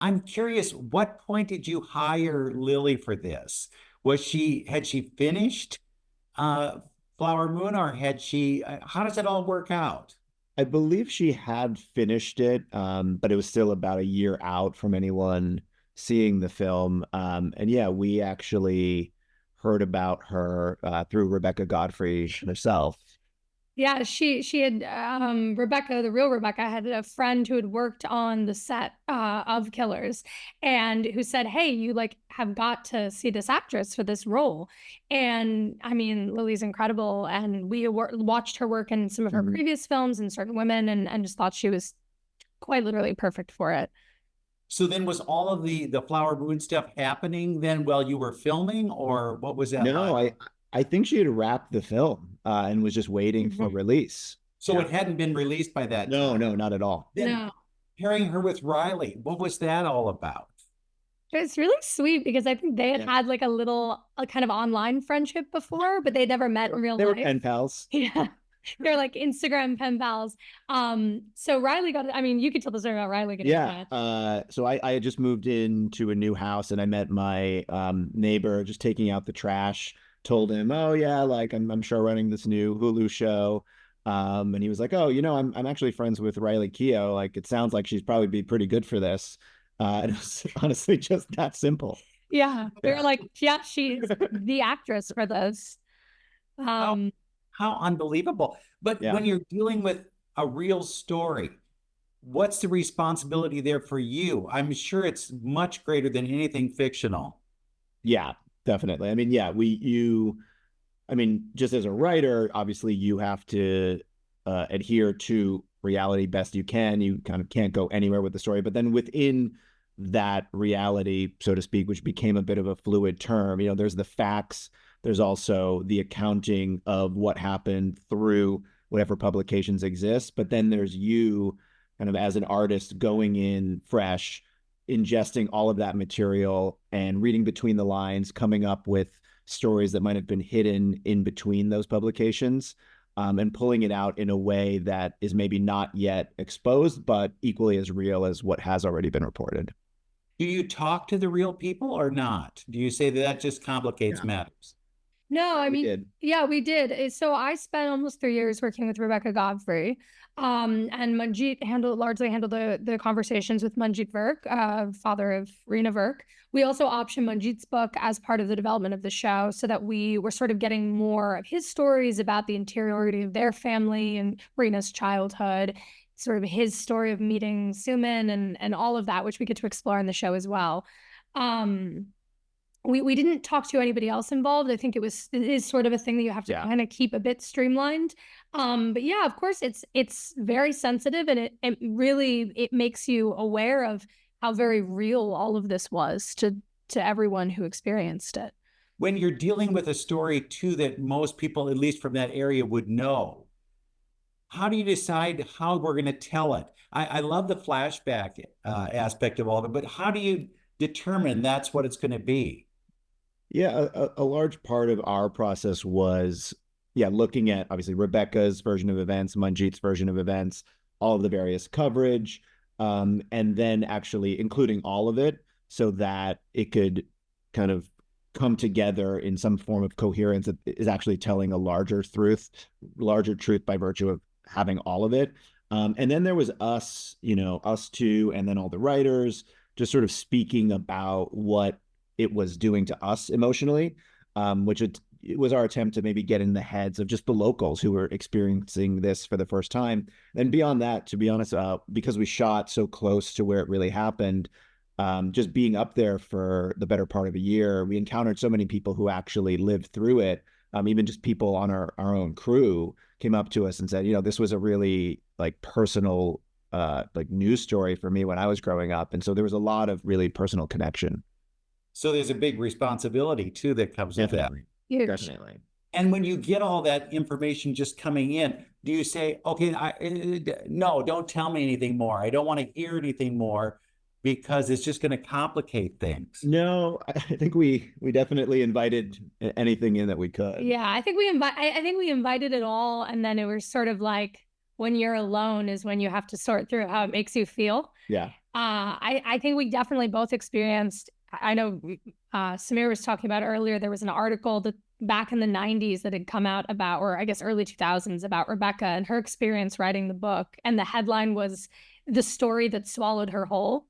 I'm curious, what point did you hire Lily for this? Had she finished uh, Flower Moon, or had she, how does it all work out? I believe she had finished it, but it was still about a year out from anyone seeing the film. And yeah, we actually heard about her through Rebecca Godfrey herself. Yeah, she had Rebecca, the real Rebecca, had a friend who had worked on the set of Killers, and who said, "Hey, you like have got to see this actress for this role." And I mean, Lily's incredible, and we watched her work in some of her previous films and Certain Women, and just thought she was quite literally perfect for it. So then was all of the Flower Moon stuff happening then while you were filming, or what was that No, like? I think she had wrapped the film and was just waiting for release. So it hadn't been released by that No, time. no, not at all. Then No. pairing her with Riley, what was that all about? It's really sweet because I think they had Yeah. had like a kind of online friendship before, but they'd never met in real They were life. pen pals. Yeah. They're like Instagram pen pals. So Riley got, I mean, you could tell the story about Riley getting Yeah. that. So I had just moved into a new house and I met my neighbor just taking out the trash. Told him, oh yeah, like I'm sure running this new Hulu show. And he was like, oh, I'm actually friends with Riley Keough. Like it sounds like she's probably be pretty good for this. And it was honestly just that simple. Yeah. We were like, yeah, she's the actress for this. How, how unbelievable. But Yeah. when you're dealing with a real story, what's the responsibility there for you? I'm sure it's much greater than anything fictional. Yeah, definitely. I mean, yeah, I mean, just as a writer, obviously you have to adhere to reality best you can. You kind of can't go anywhere with the story. But then within that reality, so to speak, which became a bit of a fluid term, there's the facts, there's also the accounting of what happened through whatever publications exist. But then there's you kind of as an artist going in fresh, ingesting all of that material and reading between the lines, coming up with stories that might have been hidden in between those publications, and pulling it out in a way that is maybe not yet exposed, but equally as real as what has already been reported. Do you talk to the real people or not? Do you say that that just complicates Yeah, matters? No, I we mean, did. yeah, we did. So I spent almost 3 years working with Rebecca Godfrey. And Manjeet largely handled the conversations with Manjeet Virk, father of Reena Virk. We also optioned Manjeet's book as part of the development of the show so that we were sort of getting more of his stories about the interiority of their family and Reena's childhood, sort of his story of meeting Suman and all of that, which we get to explore in the show as well. We didn't talk to anybody else involved. I think it is sort of a thing that you have to kind of keep a bit streamlined. But yeah, of course it's very sensitive, and it really makes you aware of how very real all of this was to everyone who experienced it. When you're dealing with a story too that most people, at least from that area, would know, how do you decide how we're going to tell it? I love the flashback aspect of all of it, but how do you determine that's what it's going to be? Yeah, a large part of our process was, yeah, looking at obviously Rebecca's version of events, Manjeet's version of events, all of the various coverage, and then actually including all of it so that it could kind of come together in some form of coherence that is actually telling a larger truth by virtue of having all of it. And then there was us, us two, and then all the writers just sort of speaking about what it was doing to us emotionally, which it was our attempt to maybe get in the heads of just the locals who were experiencing this for the first time. And beyond that, to be honest, because we shot so close to where it really happened, just being up there for the better part of a year, we encountered so many people who actually lived through it. Even just people on our own crew came up to us and said, this was a really like personal like news story for me when I was growing up. And so there was a lot of really personal connection. So there's a big responsibility too that comes with that. Huge. Definitely. And when you get all that information just coming in, do you say, okay, no, don't tell me anything more. I don't want to hear anything more because it's just going to complicate things. No, I think we definitely invited anything in that we could. Yeah, I think we invited it all, and then it was sort of like when you're alone is when you have to sort through how it makes you feel. Yeah. I think we definitely both experienced, I know Samir was talking about earlier, there was an article that back in the 90s that had come out about, or I guess early 2000s, about Rebecca and her experience writing the book. And the headline was "The Story That Swallowed Her Whole."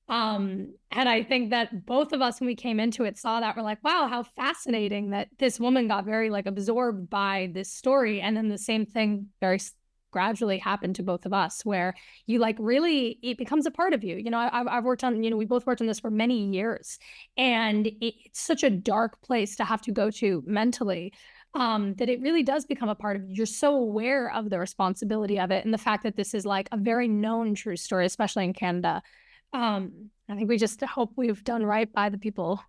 And I think that both of us, when we came into it, saw that. We're like, wow, how fascinating that this woman got very like absorbed by this story. And then the same thing very gradually happened to both of us, where you like really, it becomes a part of you. You know, I've worked on, you know, we both worked on this for many years, and it's such a dark place to have to go to mentally, that it really does become a part of you. You're so aware of the responsibility of it and the fact that this is like a very known true story, especially in Canada. I think we just hope we've done right by the people.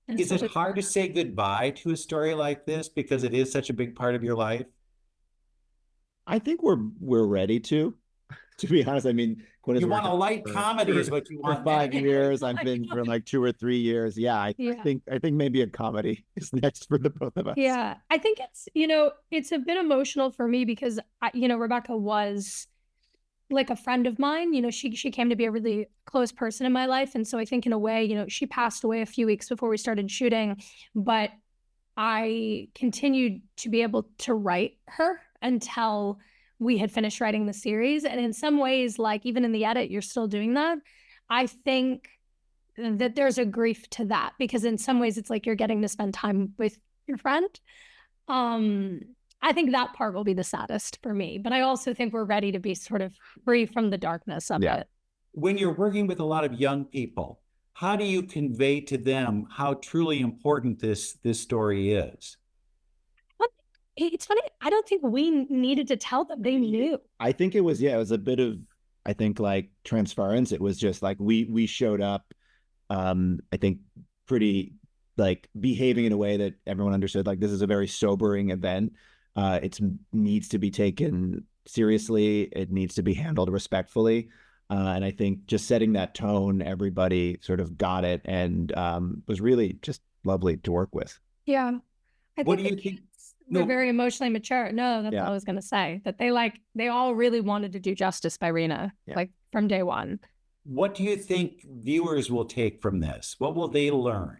Is it hard to say goodbye to a story like this because it is such a big part of your life? I think we're ready to be honest. I mean, Quinn you want a light comedy is what you want. For 5 years. I've been for like 2 or 3 years. Yeah, I think maybe a comedy is next for the both of us. Yeah, I think it's, you know, it's a bit emotional for me because you know, Rebecca was like a friend of mine. You know, she came to be a really close person in my life, and so I think in a way, you know, she passed away a few weeks before we started shooting, but I continued to be able to write her until we had finished writing the series. And in some ways, like even in the edit, you're still doing that. I think that there's a grief to that, because in some ways it's like you're getting to spend time with your friend. I think that part will be the saddest for me, but I also think we're ready to be sort of free from the darkness of it. When you're working with a lot of young people, how do you convey to them how truly important this story is? It's funny. I don't think we needed to tell them. They knew. I think it was a bit of, I think, like transference. It was just like we showed up, I think pretty like behaving in a way that everyone understood, like this is a very sobering event. It needs to be taken seriously. It needs to be handled respectfully. And I think just setting that tone, everybody sort of got it, and was really just lovely to work with. Yeah. What do you think? We're very emotionally mature. No, that's what I was going to say. That they all really wanted to do justice by Rena, like from day one. What do you think viewers will take from this? What will they learn?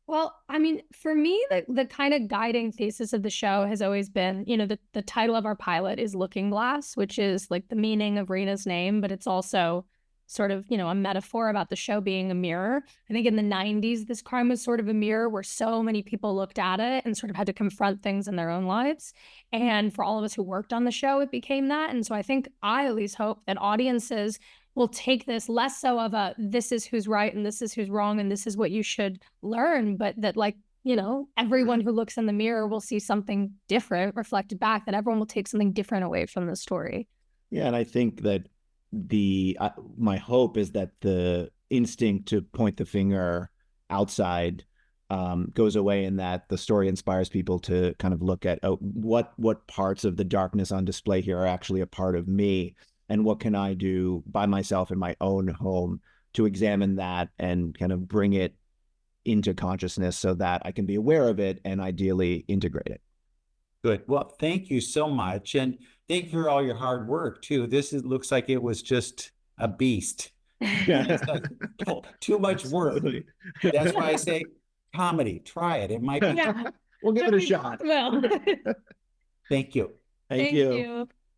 Well, I mean, for me, the kind of guiding thesis of the show has always been, you know, the title of our pilot is Looking Glass, which is like the meaning of Rena's name, but it's also sort of, you know, a metaphor about the show being a mirror. I think in the 90s, this crime was sort of a mirror where so many people looked at it and sort of had to confront things in their own lives. And for all of us who worked on the show, it became that. And so I think I at least hope that audiences will take this less so of a, this is who's right and this is who's wrong and this is what you should learn, but that, like, you know, everyone who looks in the mirror will see something different reflected back, that everyone will take something different away from the story. Yeah, and I think that my hope is that the instinct to point the finger outside goes away, and that the story inspires people to kind of look at what parts of the darkness on display here are actually a part of me, and what can I do by myself in my own home to examine that and kind of bring it into consciousness so that I can be aware of it and ideally integrate it. Good. Well, thank you so much. And thank you for all your hard work too. Looks like it was just a beast. Too much work. That's why I say comedy. Try it. It might be. We'll give it a shot. Well, Thank you. Thank you.